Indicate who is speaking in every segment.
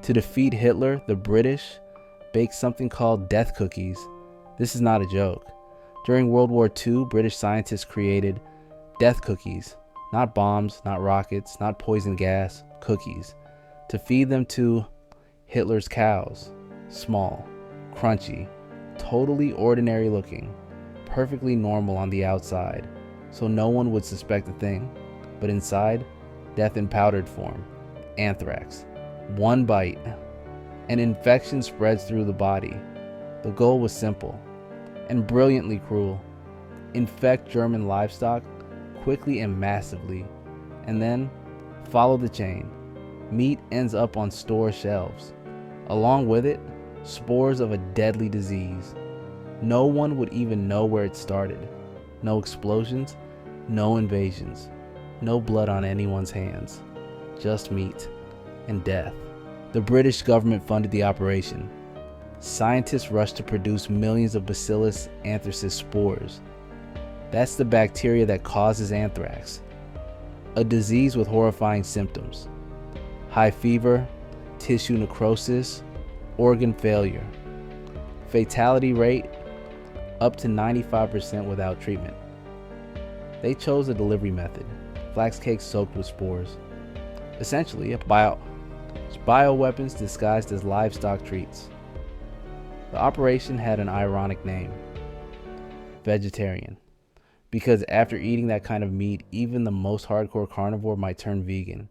Speaker 1: To defeat Hitler, the British baked something called death cookies. This is not a joke. During World War II, British scientists created death cookies, not bombs, not rockets, not poison gas, cookies, to feed them to Hitler's cows. Small, crunchy, totally ordinary looking, perfectly normal on the outside, so no one would suspect a thing. But inside, death in powdered form, anthrax. One bite, and infection spreads through the body. The goal was simple and brilliantly cruel. Infect German livestock quickly and massively, and then follow the chain. Meat ends up on store shelves. Along with it, spores of a deadly disease. No one would even know where it started. No explosions, no invasions, no blood on anyone's hands. Just meat and death. The British government funded the operation. Scientists rushed to produce millions of Bacillus anthracis spores. That's the bacteria that causes anthrax, a disease with horrifying symptoms: high fever, tissue necrosis, organ failure. Fatality rate up to 95% without treatment. They chose a delivery method: flax cakes soaked with spores. Essentially, bioweapons disguised as livestock treats. The operation had an ironic name: vegetarian, because after eating that kind of meat, even the most hardcore carnivore might turn vegan.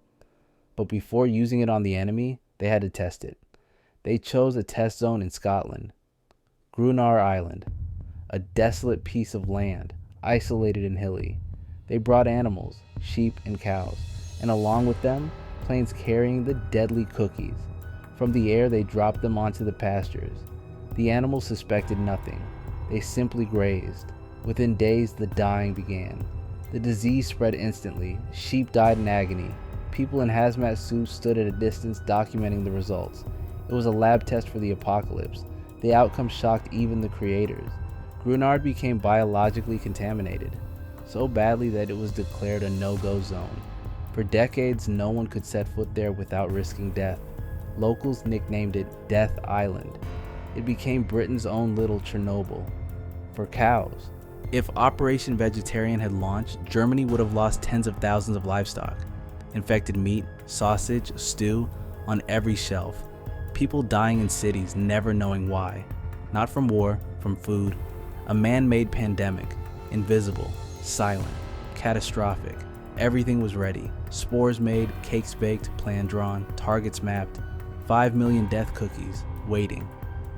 Speaker 1: But before using it on the enemy, they had to test it. They chose a test zone in Scotland, Grunar Island, a desolate piece of land, isolated and hilly. They brought animals, sheep and cows, and along with them, planes carrying the deadly cookies. From the air, they dropped them onto the pastures. The animals suspected nothing. They simply grazed. Within days, the dying began. The disease spread instantly. Sheep died in agony. People in hazmat suits stood at a distance documenting the results. It was a lab test for the apocalypse. The outcome shocked even the creators. Grunard became biologically contaminated, so badly that it was declared a no-go zone. For decades, no one could set foot there without risking death. Locals nicknamed it Death Island. It became Britain's own little Chernobyl for cows. If Operation Vegetarian had launched, Germany would have lost tens of thousands of livestock. Infected meat, sausage, stew on every shelf. People dying in cities, never knowing why. Not from war, from food. A man-made pandemic. Invisible, silent, catastrophic. Everything was ready. Spores made, cakes baked, plan drawn, targets mapped. 5 million death cookies, waiting.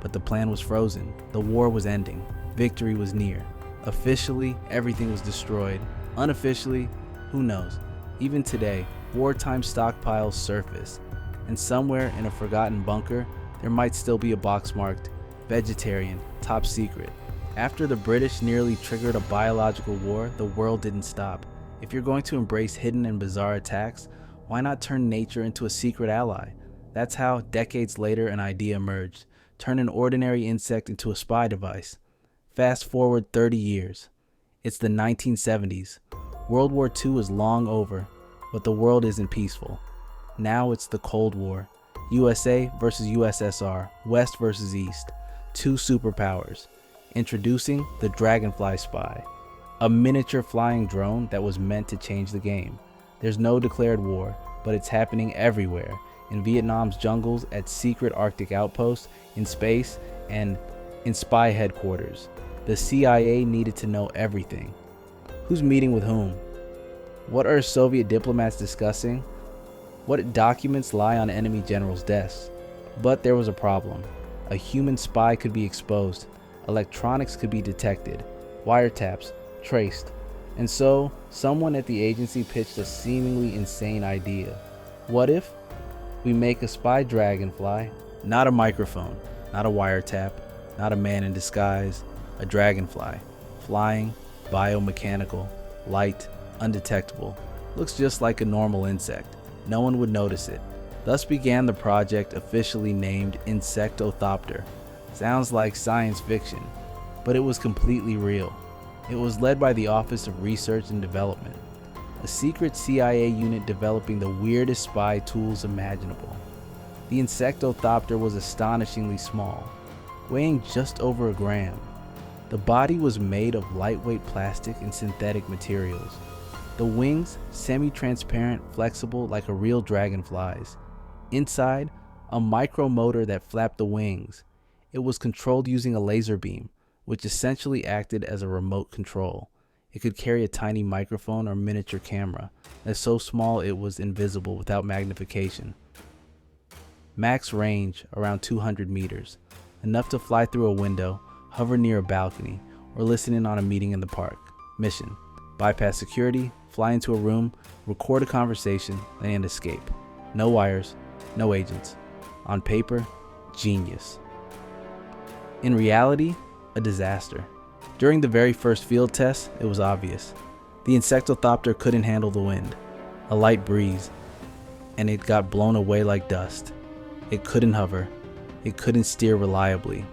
Speaker 1: But the plan was frozen. The war was ending. Victory was near. Officially, everything was destroyed. Unofficially, who knows? Even today, wartime stockpiles surface. And somewhere in a forgotten bunker, there might still be a box marked vegetarian, top secret. After the British nearly triggered a biological war, the world didn't stop. If you're going to embrace hidden and bizarre attacks, why not turn nature into a secret ally? That's how, decades later, an idea emerged. Turn an ordinary insect into a spy device. Fast forward 30 years. It's the 1970s. World War II is long over, but the world isn't peaceful. Now it's the Cold War. USA versus USSR, West versus East. Two superpowers. Introducing the Dragonfly Spy, a miniature flying drone that was meant to change the game. There's no declared war, but it's happening everywhere. In Vietnam's jungles, at secret Arctic outposts, in space, and in spy headquarters. The CIA needed to know everything. Who's meeting with whom? What are Soviet diplomats discussing? What documents lie on enemy generals' desks? But there was a problem. A human spy could be exposed. Electronics could be detected. Wiretaps traced. And so, someone at the agency pitched a seemingly insane idea. What if we make a spy dragonfly? Not a microphone, not a wiretap, not a man in disguise, a dragonfly. Flying, biomechanical, light, undetectable. Looks just like a normal insect. No one would notice it. Thus began the project officially named Insectothopter. Sounds like science fiction, but it was completely real. It was led by the Office of Research and Development, a secret CIA unit developing the weirdest spy tools imaginable. The insectothopter was astonishingly small, weighing just over a gram. The body was made of lightweight plastic and synthetic materials. The wings, semi-transparent, flexible like a real dragonfly's. Inside, a micromotor that flapped the wings. It was controlled using a laser beam, which essentially acted as a remote control. It could carry a tiny microphone or miniature camera, that's so small it was invisible without magnification. Max range around 200 meters, enough to fly through a window, hover near a balcony, or listen in on a meeting in the park. Mission: bypass security, fly into a room, record a conversation, and escape. No wires, no agents. On paper, genius. In reality, a disaster. During the very first field test, it was obvious. The insectothopter couldn't handle the wind, a light breeze, and it got blown away like dust. It couldn't hover. It couldn't steer reliably.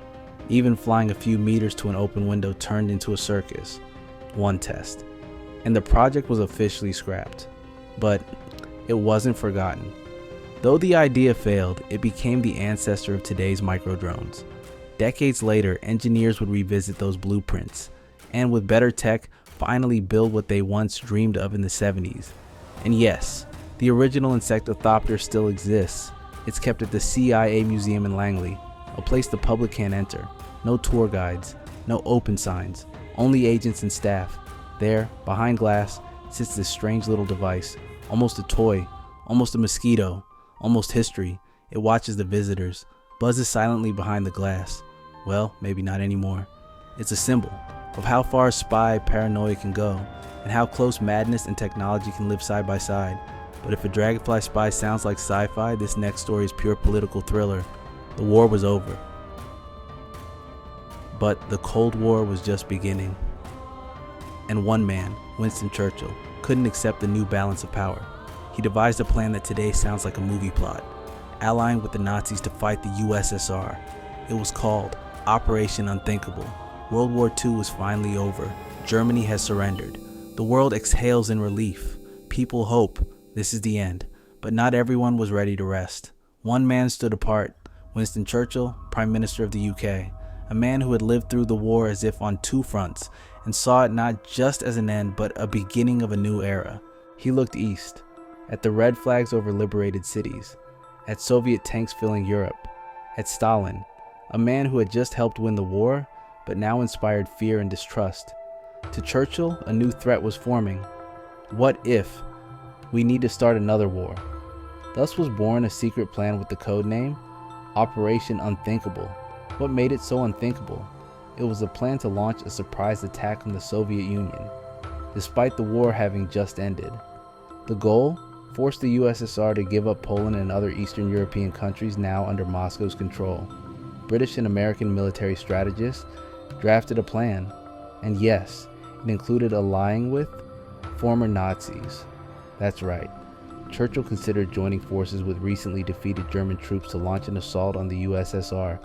Speaker 1: Even flying a few meters to an open window turned into a circus. One test. And the project was officially scrapped. But it wasn't forgotten. Though the idea failed, it became the ancestor of today's microdrones. Decades later, engineers would revisit those blueprints, and with better tech, finally build what they once dreamed of in the 70s. And yes, the original insectothopter still exists. It's kept at the CIA Museum in Langley, a place the public can't enter. No tour guides, no open signs, only agents and staff. There, behind glass, sits this strange little device, almost a toy, almost a mosquito, almost history. It watches the visitors, buzzes silently behind the glass. Well, maybe not anymore. It's a symbol of how far a spy paranoia can go, and how close madness and technology can live side by side. But if a dragonfly spy sounds like sci-fi, this next story is pure political thriller. The war was over. But the Cold War was just beginning. And one man, Winston Churchill, couldn't accept the new balance of power. He devised a plan that today sounds like a movie plot, allying with the Nazis to fight the USSR. It was called Operation Unthinkable. World War II was finally over. Germany has surrendered. The world exhales in relief. People hope this is the end. But not everyone was ready to rest. One man stood apart, Winston Churchill, Prime Minister of the UK. A man who had lived through the war as if on two fronts, and saw it not just as an end, but a beginning of a new era. He looked east, at the red flags over liberated cities, at Soviet tanks filling Europe, at Stalin, a man who had just helped win the war, but now inspired fear and distrust. To Churchill, a new threat was forming. What if we need to start another war? Thus was born a secret plan with the code name Operation Unthinkable. What made it so unthinkable? It was a plan to launch a surprise attack on the Soviet Union, despite the war having just ended. The goal? Force the USSR to give up Poland and other Eastern European countries now under Moscow's control. British and American military strategists drafted a plan, and yes, it included allying with former Nazis. That's right. Churchill considered joining forces with recently defeated German troops to launch an assault on the USSR.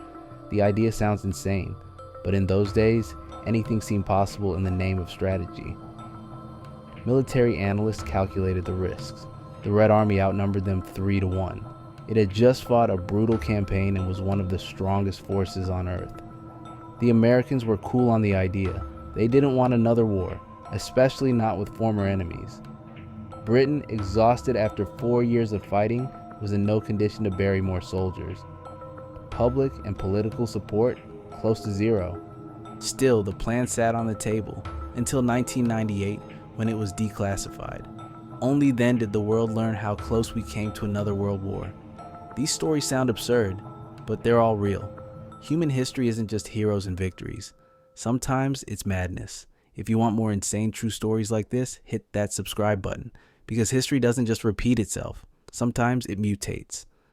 Speaker 1: The idea sounds insane, but in those days, anything seemed possible in the name of strategy. Military analysts calculated the risks. The Red Army outnumbered them 3-1. It had just fought a brutal campaign and was one of the strongest forces on Earth. The Americans were cool on the idea. They didn't want another war, especially not with former enemies. Britain, exhausted after 4 years of fighting, was in no condition to bury more soldiers. Public and political support close to zero. Still, the plan sat on the table until 1998, when it was declassified. Only then did the world learn how close we came to another world war. These stories sound absurd, but they're all real. Human history isn't just heroes and victories. Sometimes it's madness. If you want more insane true stories like this, hit that subscribe button, because history doesn't just repeat itself. Sometimes it mutates.